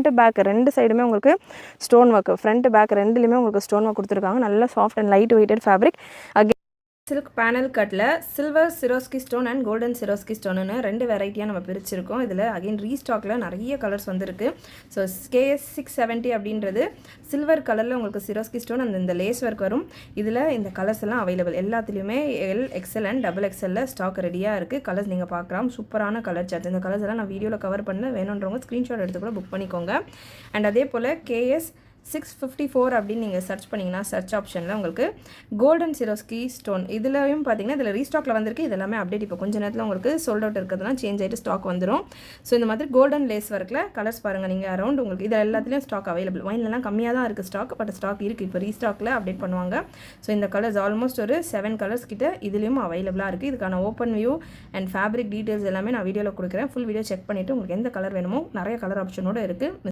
Front back ரெண்டு சைடுமே உங்களுக்கு ஸ்டோன் ஒர்க், ஃப்ரண்ட் பேக் ரெண்டுலையுமே உங்களுக்கு ஸ்டோன் ஒர்க் கொடுத்துருக்காங்க. நல்ல soft and light weighted fabric. Silk panel கட்டில் silver Swarovski stone and golden Swarovski ஸ்டோனுன்னு 2 வெரைட்டியாக நம்ம பிரிச்சிருக்கோம். இதில் அகைன் ரீஸ்டாக்கில் நிறைய கலர்ஸ் வந்துருக்கு. ஸோ KS 670 அப்படின்றது சில்வர் கலரில் உங்களுக்கு சிரோஸ்கி ஸ்டோன் அந்த இந்த லேஸ் ஒர்க் வரும். இதில் இந்த கலர்ஸ் எல்லாம் அவைலபிள். எல்லாத்துலேயுமே L, XL and XXL stock ரெடியாக இருக்குது. கலர்ஸ் நீங்கள் பார்க்கலாம். சூப்பரான கலர் சார்ட். இந்த கலர்ஸ் எல்லாம் நான் வீடியோவில் கவர் பண்ண வேணுன்றவங்க ஸ்க்ரீன்ஷாட் எடுத்து கூட புக் பண்ணிக்கோங்க. அண்ட் அதே போல் KS 654 அப்படின்னு நீங்கள் சர்ச் பண்ணிங்கன்னா சர்ச் ஆப்ஷனில் உங்களுக்கு கோல்டன் சிரோஸ்கி ஸ்டோன் இதுலையும் பார்த்தீங்கன்னா இதில் ரீஸ்டாக்கில் வந்திருக்கு. இது எல்லாமே அப்டேட் இப்போ கொஞ்சம் நேரத்தில் உங்களுக்கு சோல்ட் அவுட் இருக்கிறதுலாம் சேஞ்ச் ஆகிட்டு ஸ்டாக் வந்துடும். ஸோ இந்த மாதிரி கோல்டன் லேஸ் ஒர்க்கில் கலர்ஸ் பாருங்கள் நீங்கள் அரௌண்ட் உங்களுக்கு இது எல்லாத்துலேயும் ஸ்டாக் அவைலபிள். வைன்லாம் கம்மியாக தான் இருக்குது ஸ்டாக், பட் ஸ்டாக் இருக்குது. இப்போ ரீஸ்டாக்கில் அப்டேட் பண்ணுவாங்க. ஸோ இந்த கலர்ஸ் ஆல்மோஸ்ட் ஒரு 7 கலர்ஸ் கிட்ட இதுலேயும் அவைலபிளாக இருக்குது. இதுக்கான open view and fabric details எல்லாமே நான் வீடியோவில் கொடுக்குறேன். ஃபுல் வீடியோ செக் பண்ணிவிட்டு உங்களுக்கு எந்த கலர் வேணுமோ நிறைய கலர் ஆப்ஷனோடு இருக்குது.